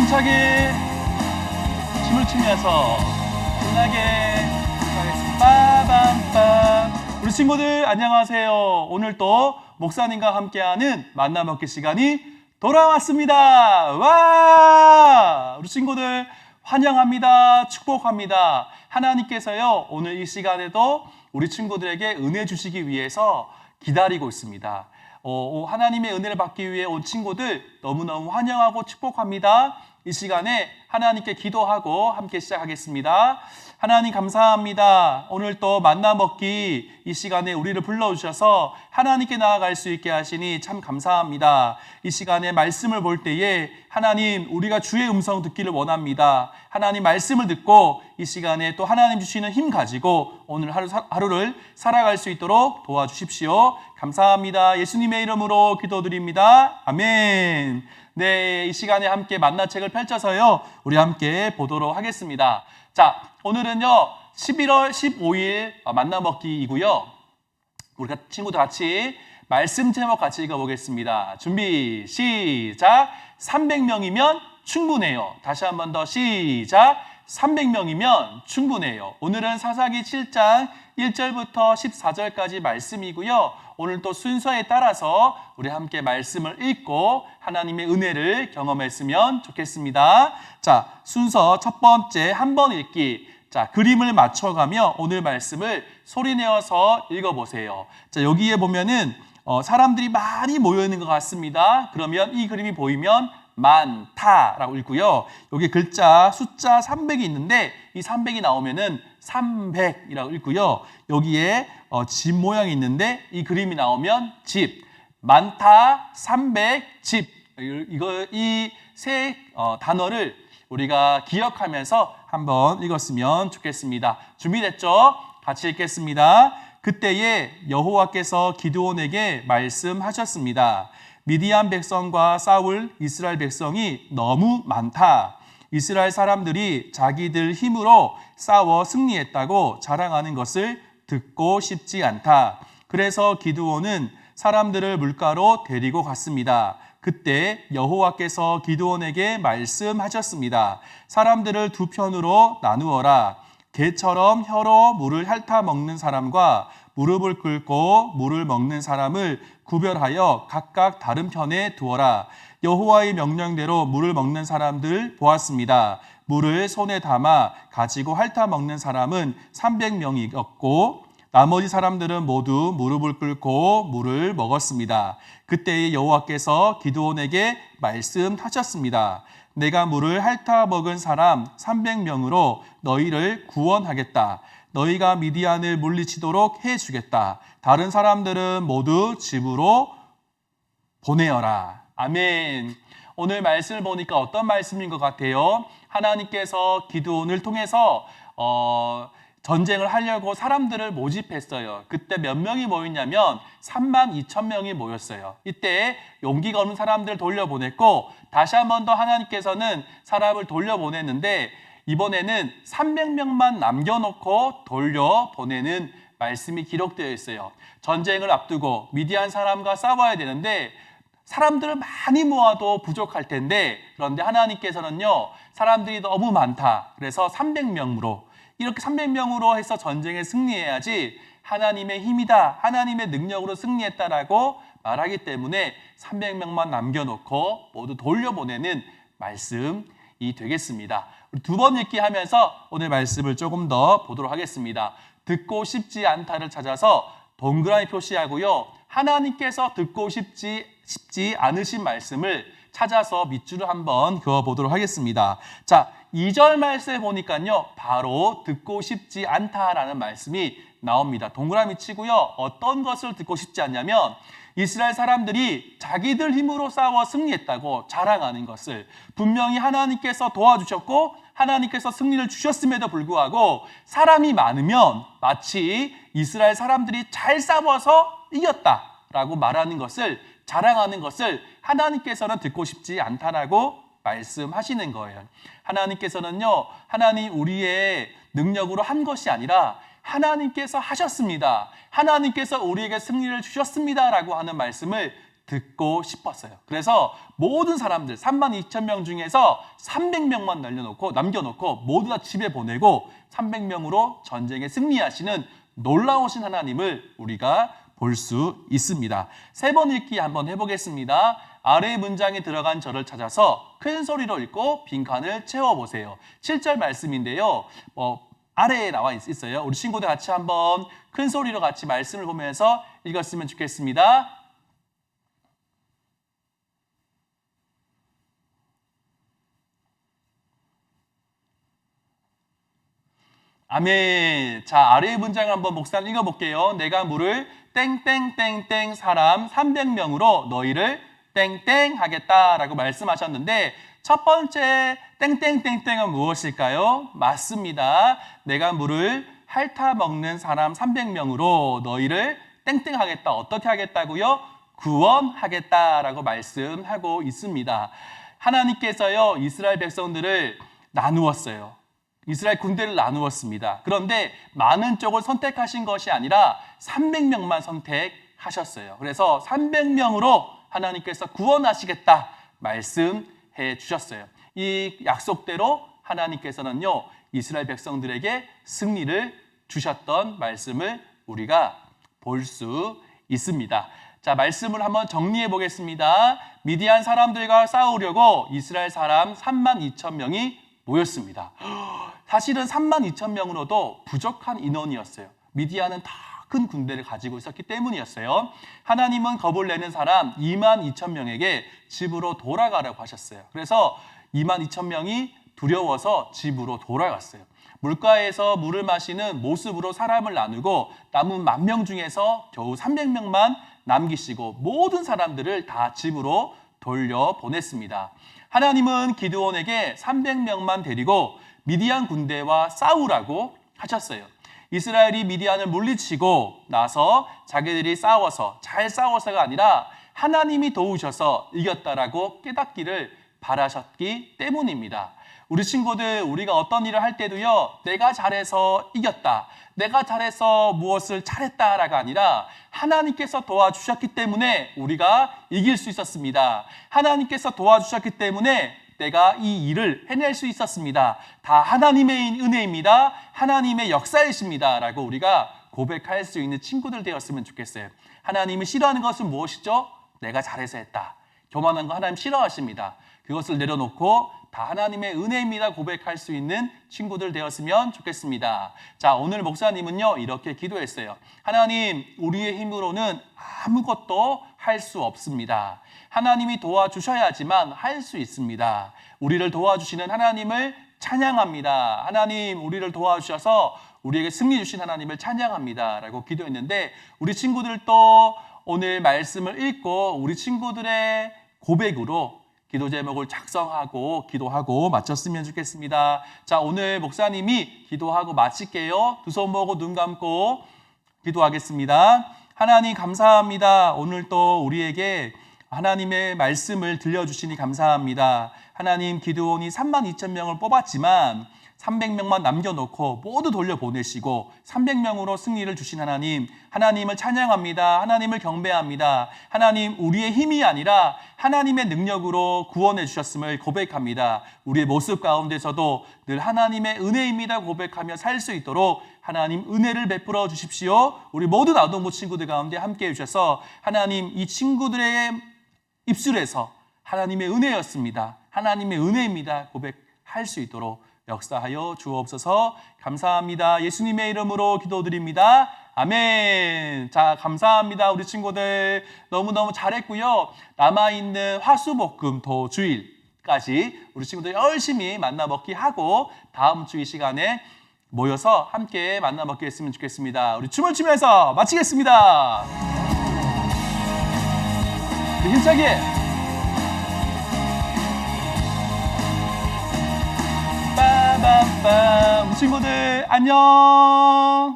힘차게 춤을 추면서 신나게 빠밤빰. 우리 친구들 안녕하세요. 오늘 또 목사님과 함께하는 만나 먹기 시간이 돌아왔습니다. 와! 우리 친구들 환영합니다. 축복합니다. 하나님께서요, 오늘 이 시간에도 우리 친구들에게 은혜 주시기 위해서 기다리고 있습니다. 하나님의 은혜를 받기 위해 온 친구들 너무너무 환영하고 축복합니다. 이 시간에 하나님께 기도하고 함께 시작하겠습니다. 하나님 감사합니다. 오늘 또 만나 먹기 이 시간에 우리를 불러주셔서 하나님께 나아갈 수 있게 하시니 참 감사합니다. 이 시간에 말씀을 볼 때에 하나님 우리가 주의 음성 듣기를 원합니다. 하나님 말씀을 듣고 이 시간에 또 하나님 주시는 힘 가지고 오늘 하루를 살아갈 수 있도록 도와주십시오. 감사합니다. 예수님의 이름으로 기도드립니다. 아멘. 네, 이 시간에 함께 만나책을 펼쳐서요, 우리 함께 보도록 하겠습니다. 자, 오늘은요 11월 15일 만나먹기이고요. 우리 친구들 같이 말씀 제목 같이 읽어보겠습니다. 준비 시작. 300명이면 충분해요. 다시 한 번 더 시작. 300명이면 충분해요. 오늘은 사사기 7장 1절부터 14절까지 말씀이고요. 오늘 또 순서에 따라서 우리 함께 말씀을 읽고 하나님의 은혜를 경험했으면 좋겠습니다. 자, 순서 첫 번째 한 번 읽기. 자, 그림을 맞춰가며 오늘 말씀을 소리내어서 읽어보세요. 자, 여기에 보면은 사람들이 많이 모여 있는 것 같습니다. 그러면 이 그림이 보이면 많다라고 읽고요. 여기 글자 숫자 300이 있는데 이 300이 나오면은 300이라고 읽고요. 여기에 집 모양이 있는데 이 그림이 나오면 집. 많다, 300, 집. 이 세 단어를 우리가 기억하면서 한번 읽었으면 좋겠습니다. 준비됐죠? 같이 읽겠습니다. 그때에 여호와께서 기드온에게 말씀하셨습니다. 미디안 백성과 싸울 이스라엘 백성이 너무 많다. 이스라엘 사람들이 자기들 힘으로 싸워 승리했다고 자랑하는 것을 듣고 싶지 않다. 그래서 기드온은 사람들을 물가로 데리고 갔습니다. 그때 여호와께서 기드온에게 말씀하셨습니다. 사람들을 두 편으로 나누어라. 개처럼 혀로 물을 핥아 먹는 사람과 무릎을 꿇고 물을 먹는 사람을 구별하여 각각 다른 편에 두어라. 여호와의 명령대로 물을 먹는 사람들 보았습니다. 물을 손에 담아 가지고 핥아 먹는 사람은 300명이었고 나머지 사람들은 모두 무릎을 꿇고 물을 먹었습니다. 그때의 여호와께서 기드온에게 말씀하셨습니다. 내가 물을 핥아 먹은 사람 300명으로 너희를 구원하겠다. 너희가 미디안을 물리치도록 해주겠다. 다른 사람들은 모두 집으로 보내어라. 아멘. 오늘 말씀을 보니까 어떤 말씀인 것 같아요? 하나님께서 기드온을 통해서 전쟁을 하려고 사람들을 모집했어요. 그때 몇 명이 모였냐면 32,000명이 모였어요. 이때 용기가 없는 사람들을 돌려보냈고 다시 한 번 더 하나님께서는 사람을 돌려보냈는데 이번에는 300명만 남겨놓고 돌려보내는 말씀이 기록되어 있어요. 전쟁을 앞두고 미디안 사람과 싸워야 되는데 사람들을 많이 모아도 부족할 텐데 그런데 하나님께서는요 사람들이 너무 많다. 그래서 300명으로 이렇게 300명으로 해서 전쟁에 승리해야지 하나님의 힘이다. 하나님의 능력으로 승리했다라고 말하기 때문에 300명만 남겨놓고 모두 돌려보내는 말씀이 되겠습니다. 두 번 읽기 하면서 오늘 말씀을 조금 더 보도록 하겠습니다. 듣고 싶지 않다를 찾아서 동그라미 표시하고요. 하나님께서 듣고 싶지 않으신 말씀을 찾아서 밑줄을 한번 그어보도록 하겠습니다. 자, 2절 말씀에 보니까요. 바로 듣고 싶지 않다라는 말씀이 나옵니다. 동그라미 치고요. 어떤 것을 듣고 싶지 않냐면 이스라엘 사람들이 자기들 힘으로 싸워 승리했다고 자랑하는 것을 분명히 하나님께서 도와주셨고 하나님께서 승리를 주셨음에도 불구하고 사람이 많으면 마치 이스라엘 사람들이 잘 싸워서 이겼다라고 말하는 것을 자랑하는 것을 하나님께서는 듣고 싶지 않다라고 말씀하시는 거예요. 하나님께서는요, 하나님 우리의 능력으로 한 것이 아니라 하나님께서 하셨습니다. 하나님께서 우리에게 승리를 주셨습니다라고 하는 말씀을 듣고 싶었어요. 그래서 모든 사람들 32,000명 중에서 300명만 남겨놓고 모두 다 집에 보내고 300명으로 전쟁에 승리하시는 놀라우신 하나님을 우리가 볼 수 있습니다. 3번 읽기 한번 해보겠습니다. 아래의 문장에 들어간 절을 찾아서 큰 소리로 읽고 빈칸을 채워보세요. 7절 말씀인데요. 아래에 나와 있어요. 우리 친구들 같이 한번 큰 소리로 같이 말씀을 보면서 읽었으면 좋겠습니다. 아멘. 자, 아래의 문장을 한번 목사님 읽어볼게요. 내가 물을 땡땡땡땡 사람 300명으로 너희를 땡땡 하겠다라고 말씀하셨는데 첫 번째 땡땡땡땡은 무엇일까요? 맞습니다. 내가 물을 핥아 먹는 사람 300명으로 너희를 땡땡 하겠다. 어떻게 하겠다고요? 구원하겠다라고 말씀하고 있습니다. 하나님께서요, 이스라엘 백성들을 나누었어요. 이스라엘 군대를 나누었습니다. 그런데 많은 쪽을 선택하신 것이 아니라 300명만 선택하셨어요. 그래서 300명으로 하나님께서 구원하시겠다 말씀해 주셨어요. 이 약속대로 하나님께서는요, 이스라엘 백성들에게 승리를 주셨던 말씀을 우리가 볼 수 있습니다. 자, 말씀을 한번 정리해 보겠습니다. 미디안 사람들과 싸우려고 이스라엘 사람 32,000명이 모였습니다. 사실은 32,000명으로도 부족한 인원이었어요. 미디안은 다 큰 군대를 가지고 있었기 때문이었어요. 하나님은 겁을 내는 사람 22,000명에게 집으로 돌아가라고 하셨어요. 그래서 22,000명이 두려워서 집으로 돌아갔어요. 물가에서 물을 마시는 모습으로 사람을 나누고 남은 10,000명 중에서 겨우 300명만 남기시고 모든 사람들을 다 집으로 돌려보냈습니다. 하나님은 기드온에게 300명만 데리고 미디안 군대와 싸우라고 하셨어요. 이스라엘이 미디안을 물리치고 나서 자기들이 잘 싸워서가 아니라 하나님이 도우셔서 이겼다라고 깨닫기를 바라셨기 때문입니다. 우리 친구들, 우리가 어떤 일을 할 때도요, 내가 잘해서 이겼다, 내가 잘해서 무엇을 잘했다라가 아니라 하나님께서 도와주셨기 때문에 우리가 이길 수 있었습니다. 하나님께서 도와주셨기 때문에 내가 이 일을 해낼 수 있었습니다. 다 하나님의 은혜입니다. 하나님의 역사이십니다. 라고 우리가 고백할 수 있는 친구들 되었으면 좋겠어요. 하나님이 싫어하는 것은 무엇이죠? 내가 잘해서 했다. 교만한 거 하나님 싫어하십니다. 그것을 내려놓고 다 하나님의 은혜입니다 고백할 수 있는 친구들 되었으면 좋겠습니다. 자, 오늘 목사님은요, 이렇게 기도했어요. 하나님, 우리의 힘으로는 아무것도 할 수 없습니다. 하나님이 도와주셔야지만 할 수 있습니다. 우리를 도와주시는 하나님을 찬양합니다. 하나님, 우리를 도와주셔서 우리에게 승리 주신 하나님을 찬양합니다. 라고 기도했는데 우리 친구들도 오늘 말씀을 읽고 우리 친구들의 고백으로 기도 제목을 작성하고 기도하고 마쳤으면 좋겠습니다. 자, 오늘 목사님이 기도하고 마칠게요. 두 손 모으고 눈 감고 기도하겠습니다. 하나님 감사합니다. 오늘 또 우리에게 하나님의 말씀을 들려주시니 감사합니다. 하나님, 기드온이 32,000명을 뽑았지만 300명만 남겨놓고 모두 돌려보내시고 300명으로 승리를 주신 하나님, 하나님을 찬양합니다. 하나님을 경배합니다. 하나님, 우리의 힘이 아니라 하나님의 능력으로 구원해 주셨음을 고백합니다. 우리의 모습 가운데서도 늘 하나님의 은혜입니다 고백하며 살 수 있도록 하나님 은혜를 베풀어 주십시오. 우리 모든 아동부 친구들 가운데 함께해 주셔서 하나님, 이 친구들의 입술에서 하나님의 은혜였습니다, 하나님의 은혜입니다 고백할 수 있도록 역사하여 주옵소서. 감사합니다. 예수님의 이름으로 기도드립니다. 아멘. 자, 감사합니다. 우리 친구들 너무너무 잘했고요. 남아있는 화수목금토 주일까지 우리 친구들 열심히 만나 먹기 하고 다음 주 이 시간에 모여서 함께 만나 먹기 했으면 좋겠습니다. 우리 춤을 추면서 마치겠습니다. 힘차게. 빠밤빰. 친구들 안녕.